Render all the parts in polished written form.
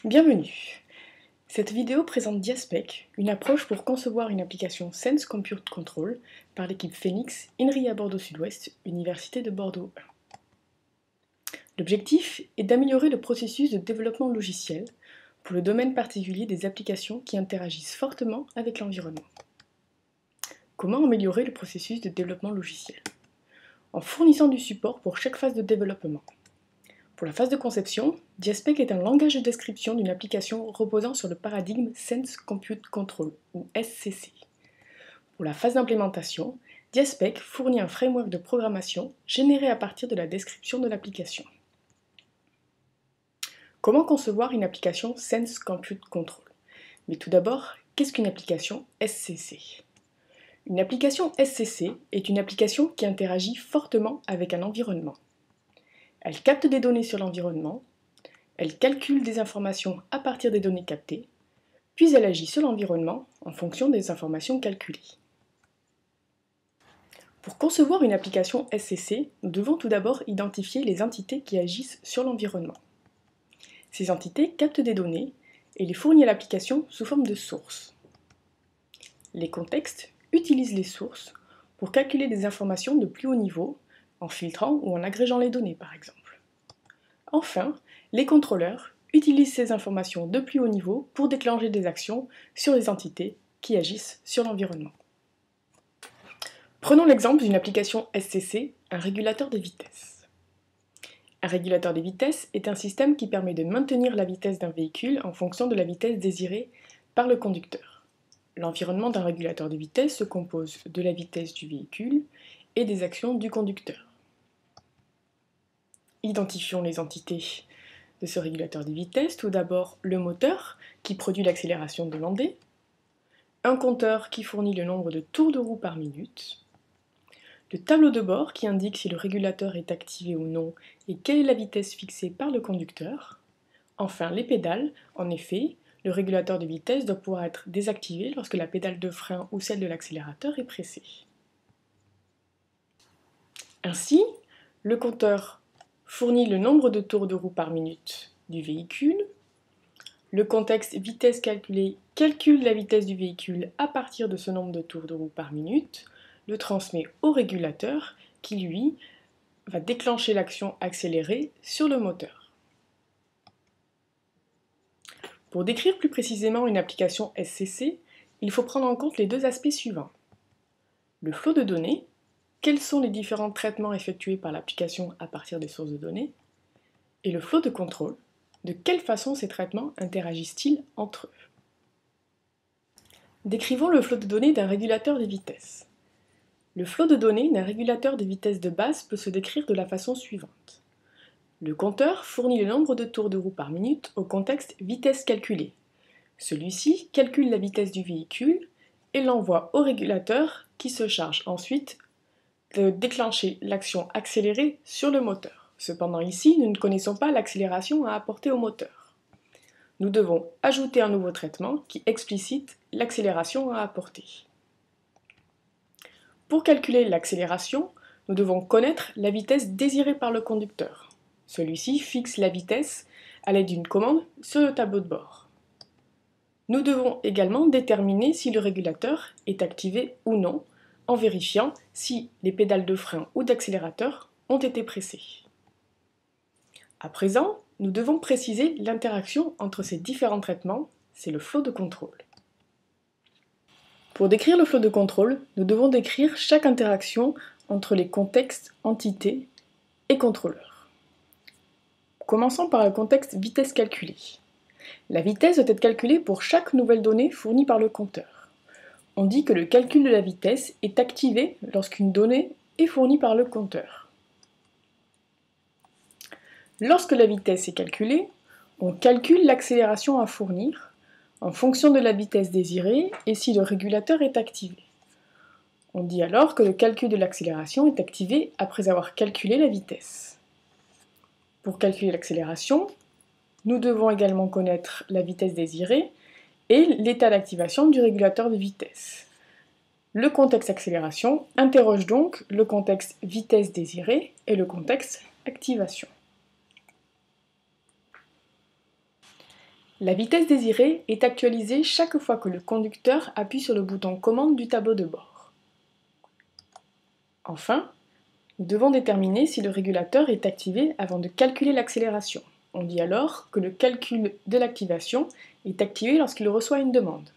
Bienvenue. Cette vidéo présente Diaspec, une approche pour concevoir une application Sense Compute Control par l'équipe Phoenix, INRIA Bordeaux Sud-Ouest, Université de Bordeaux 1. L'objectif est d'améliorer le processus de développement logiciel pour le domaine particulier des applications qui interagissent fortement avec l'environnement. Comment améliorer le processus de développement logiciel? En fournissant du support pour chaque phase de développement. Pour la phase de conception, Diaspec est un langage de description d'une application reposant sur le paradigme Sense Compute Control, ou SCC. Pour la phase d'implémentation, Diaspec fournit un framework de programmation généré à partir de la description de l'application. Comment concevoir une application Sense Compute Control? Mais tout d'abord, qu'est-ce qu'une application SCC? Une application SCC est une application qui interagit fortement avec un environnement. Elle capte des données sur l'environnement, elle calcule des informations à partir des données captées, puis elle agit sur l'environnement en fonction des informations calculées. Pour concevoir une application SCC, nous devons tout d'abord identifier les entités qui agissent sur l'environnement. Ces entités captent des données et les fournissent à l'application sous forme de sources. Les contextes utilisent les sources pour calculer des informations de plus haut niveau, en filtrant ou en agrégeant les données par exemple. Enfin, les contrôleurs utilisent ces informations de plus haut niveau pour déclencher des actions sur les entités qui agissent sur l'environnement. Prenons l'exemple d'une application SCC, un régulateur de vitesse. Un régulateur de vitesse est un système qui permet de maintenir la vitesse d'un véhicule en fonction de la vitesse désirée par le conducteur. L'environnement d'un régulateur de vitesse se compose de la vitesse du véhicule et des actions du conducteur. Identifions les entités de ce régulateur de vitesse. Tout d'abord, le moteur qui produit l'accélération demandée, un compteur qui fournit le nombre de tours de roue par minute, le tableau de bord qui indique si le régulateur est activé ou non et quelle est la vitesse fixée par le conducteur, enfin les pédales. En effet, le régulateur de vitesse doit pouvoir être désactivé lorsque la pédale de frein ou celle de l'accélérateur est pressée. Ainsi, le compteur fournit le nombre de tours de roue par minute du véhicule. Le contexte vitesse calculée calcule la vitesse du véhicule à partir de ce nombre de tours de roue par minute, le transmet au régulateur qui, lui, va déclencher l'action accélérée sur le moteur. Pour décrire plus précisément une application SCC, il faut prendre en compte les deux aspects suivants. Le flot de données. Quels sont les différents traitements effectués par l'application à partir des sources de données? Et le flot de contrôle. De quelle façon ces traitements interagissent-ils entre eux? Décrivons le flot de données d'un régulateur de vitesse. Le flot de données d'un régulateur de vitesse de base peut se décrire de la façon suivante. Le compteur fournit le nombre de tours de roue par minute au contexte vitesse calculée. Celui-ci calcule la vitesse du véhicule et l'envoie au régulateur qui se charge ensuite de déclencher l'action accélérée sur le moteur. Cependant ici, nous ne connaissons pas l'accélération à apporter au moteur. Nous devons ajouter un nouveau traitement qui explicite l'accélération à apporter. Pour calculer l'accélération, nous devons connaître la vitesse désirée par le conducteur. Celui-ci fixe la vitesse à l'aide d'une commande sur le tableau de bord. Nous devons également déterminer si le régulateur est activé ou non, en vérifiant si les pédales de frein ou d'accélérateur ont été pressées. À présent, nous devons préciser l'interaction entre ces différents traitements, c'est le flot de contrôle. Pour décrire le flot de contrôle, nous devons décrire chaque interaction entre les contextes, entités et contrôleurs. Commençons par le contexte vitesse calculée. La vitesse doit être calculée pour chaque nouvelle donnée fournie par le compteur. On dit que le calcul de la vitesse est activé lorsqu'une donnée est fournie par le compteur. Lorsque la vitesse est calculée, on calcule l'accélération à fournir en fonction de la vitesse désirée et si le régulateur est activé. On dit alors que le calcul de l'accélération est activé après avoir calculé la vitesse. Pour calculer l'accélération, nous devons également connaître la vitesse désirée et l'état d'activation du régulateur de vitesse. Le contexte accélération interroge donc le contexte vitesse désirée et le contexte activation. La vitesse désirée est actualisée chaque fois que le conducteur appuie sur le bouton commande du tableau de bord. Enfin, nous devons déterminer si le régulateur est activé avant de calculer l'accélération. On dit alors que le calcul de l'activation est activé lorsqu'il reçoit une demande.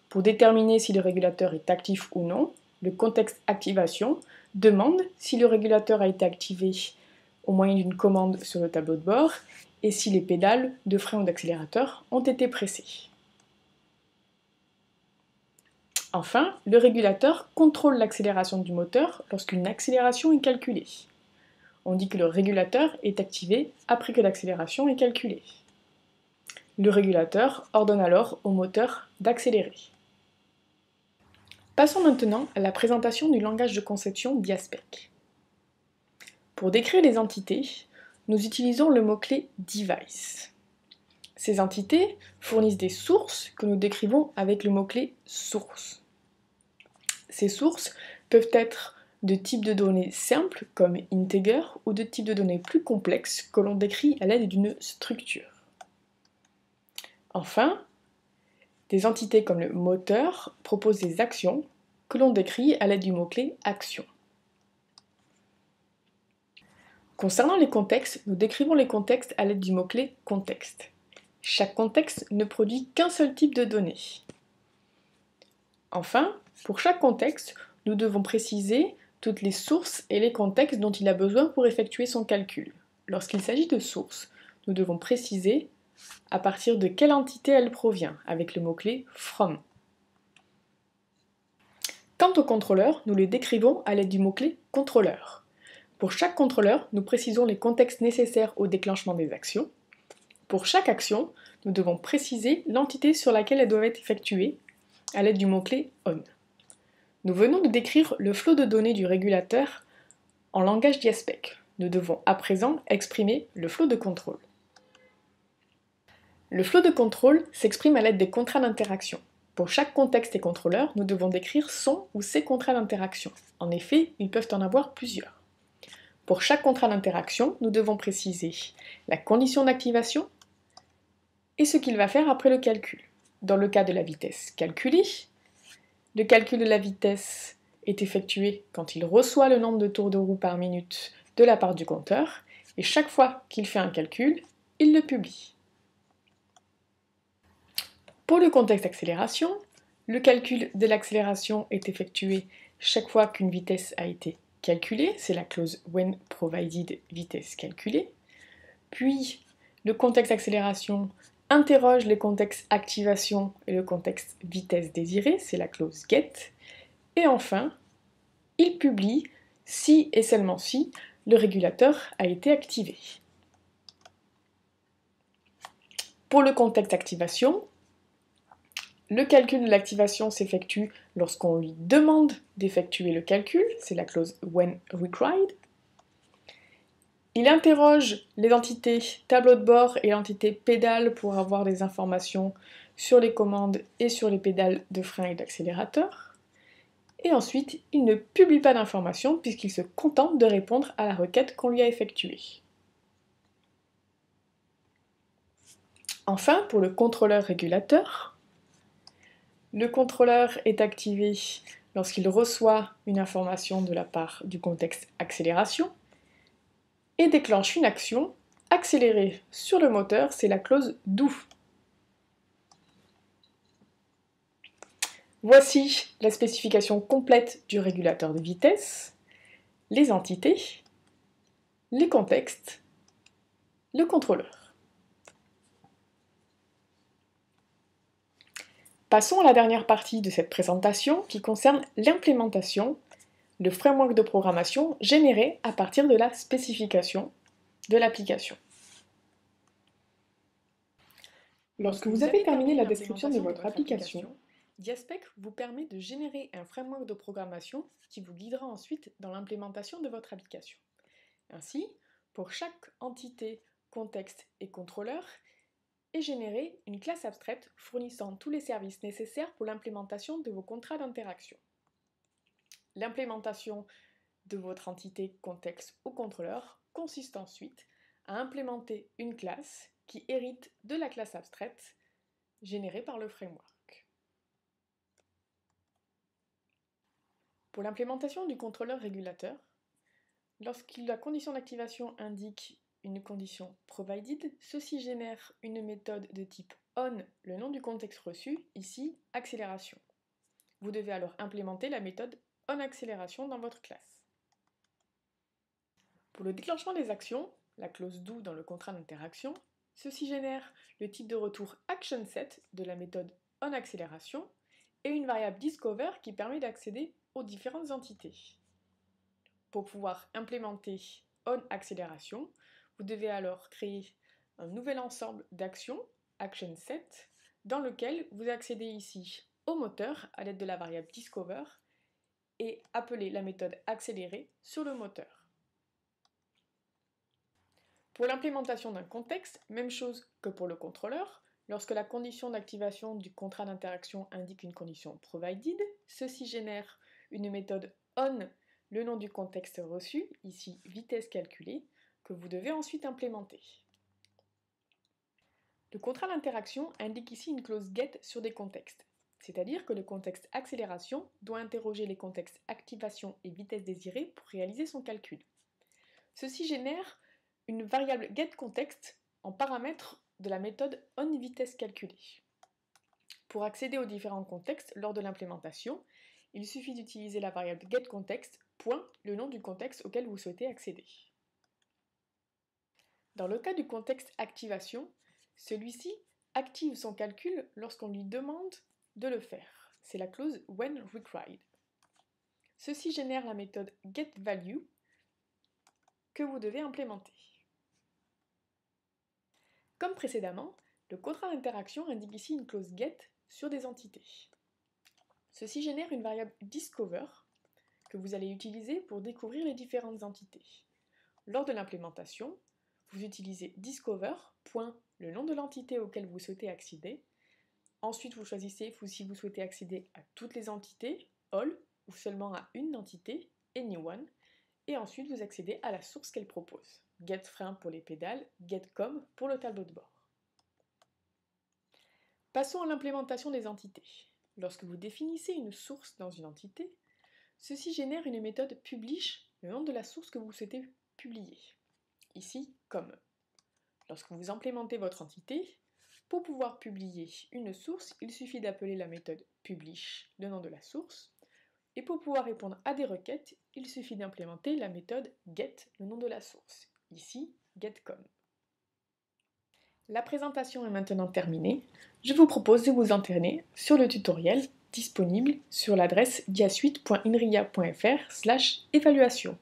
Pour déterminer si le régulateur est actif ou non, le contexte activation demande si le régulateur a été activé au moyen d'une commande sur le tableau de bord et si les pédales de frein ou d'accélérateur ont été pressées. Enfin, le régulateur contrôle l'accélération du moteur lorsqu'une accélération est calculée. On dit que le régulateur est activé après que l'accélération est calculée. Le régulateur ordonne alors au moteur d'accélérer. Passons maintenant à la présentation du langage de conception d'IASPEC. Pour décrire les entités, nous utilisons le mot-clé device. Ces entités fournissent des sources que nous décrivons avec le mot-clé source. Ces sources peuvent être de type de données simples comme integer ou de type de données plus complexes que l'on décrit à l'aide d'une structure. Enfin, des entités comme le moteur proposent des actions que l'on décrit à l'aide du mot-clé action. Concernant les contextes, nous décrivons les contextes à l'aide du mot-clé contexte. Chaque contexte ne produit qu'un seul type de données. Enfin, pour chaque contexte, nous devons préciser toutes les sources et les contextes dont il a besoin pour effectuer son calcul. Lorsqu'il s'agit de sources, nous devons préciser à partir de quelle entité elle provient, avec le mot-clé from. Quant aux contrôleurs, nous les décrivons à l'aide du mot-clé contrôleur. Pour chaque contrôleur, nous précisons les contextes nécessaires au déclenchement des actions. Pour chaque action, nous devons préciser l'entité sur laquelle elle doit être effectuée à l'aide du mot-clé on. Nous venons de décrire le flot de données du régulateur en langage d'IASPEC. Nous devons à présent exprimer le flot de contrôle. Le flot de contrôle s'exprime à l'aide des contrats d'interaction. Pour chaque contexte et contrôleur, nous devons décrire son ou ses contrats d'interaction. En effet, ils peuvent en avoir plusieurs. Pour chaque contrat d'interaction, nous devons préciser la condition d'activation et ce qu'il va faire après le calcul. Dans le cas de la vitesse calculée, le calcul de la vitesse est effectué quand il reçoit le nombre de tours de roue par minute de la part du compteur, et chaque fois qu'il fait un calcul, il le publie. Pour le contexte accélération, le calcul de l'accélération est effectué chaque fois qu'une vitesse a été calculée, c'est la clause when provided vitesse calculée. Puis, le contexte accélération interroge les contextes activation et le contexte vitesse désirée, c'est la clause get. Et enfin, il publie si et seulement si le régulateur a été activé. Pour le contexte activation, le calcul de l'activation s'effectue lorsqu'on lui demande d'effectuer le calcul, c'est la clause when required. Il interroge les entités tableau de bord et l'entité pédale pour avoir des informations sur les commandes et sur les pédales de frein et d'accélérateur. Et ensuite, il ne publie pas d'informations puisqu'il se contente de répondre à la requête qu'on lui a effectuée. Enfin, pour le contrôleur régulateur, le contrôleur est activé lorsqu'il reçoit une information de la part du contexte accélération et déclenche une action accélérée sur le moteur, c'est la clause do. Voici la spécification complète du régulateur de vitesse, les entités, les contextes, le contrôleur. Passons à la dernière partie de cette présentation qui concerne l'implémentation, le framework de programmation généré à partir de la spécification de l'application. Lorsque vous avez terminé la description de votre application, DIASPEC vous permet de générer un framework de programmation qui vous guidera ensuite dans l'implémentation de votre application. Ainsi, pour chaque entité, contexte et contrôleur, est générée une classe abstraite fournissant tous les services nécessaires pour l'implémentation de vos contrats d'interaction. L'implémentation de votre entité, contexte ou contrôleur consiste ensuite à implémenter une classe qui hérite de la classe abstraite générée par le framework. Pour l'implémentation du contrôleur régulateur, lorsque la condition d'activation indique une condition provided, ceci génère une méthode de type on, le nom du contexte reçu, ici accélération. Vous devez alors implémenter la méthode onAccélération dans votre classe. Pour le déclenchement des actions, la clause do dans le contrat d'interaction, ceci génère le type de retour actionSet de la méthode onAccélération et une variable discover qui permet d'accéder aux différentes entités. Pour pouvoir implémenter onAccélération, vous devez alors créer un nouvel ensemble d'actions, actionSet, dans lequel vous accédez ici au moteur à l'aide de la variable discover et appeler la méthode accélérée sur le moteur. Pour l'implémentation d'un contexte, même chose que pour le contrôleur, lorsque la condition d'activation du contrat d'interaction indique une condition provided, ceci génère une méthode on, le nom du contexte reçu, ici vitesse calculée, que vous devez ensuite implémenter. Le contrat d'interaction indique ici une clause get sur des contextes, c'est-à-dire que le contexte accélération doit interroger les contextes activation et vitesse désirée pour réaliser son calcul. Ceci génère une variable getContext en paramètre de la méthode onVitesseCalculée. Pour accéder aux différents contextes lors de l'implémentation, il suffit d'utiliser la variable getContext, le nom du contexte auquel vous souhaitez accéder. Dans le cas du contexte activation, celui-ci active son calcul lorsqu'on lui demande de le faire. C'est la clause whenRequired. Ceci génère la méthode getValue que vous devez implémenter. Comme précédemment, le contrat d'interaction indique ici une clause get sur des entités. Ceci génère une variable discover que vous allez utiliser pour découvrir les différentes entités. Lors de l'implémentation, vous utilisez discover, le nom de l'entité auquel vous souhaitez accéder. Ensuite, vous choisissez si vous souhaitez accéder à toutes les entités, all, ou seulement à une entité, anyone, et ensuite vous accédez à la source qu'elle propose. GetFrein pour les pédales, GetCom pour le tableau de bord. Passons à l'implémentation des entités. Lorsque vous définissez une source dans une entité, ceci génère une méthode publish, le nom de la source que vous souhaitez publier. Ici, comme. Lorsque vous implémentez votre entité, pour pouvoir publier une source, il suffit d'appeler la méthode publish, le nom de la source, et pour pouvoir répondre à des requêtes, il suffit d'implémenter la méthode get, le nom de la source, ici getCom. La présentation est maintenant terminée. Je vous propose de vous entraîner sur le tutoriel disponible sur l'adresse diasuite.inria.fr/évaluation.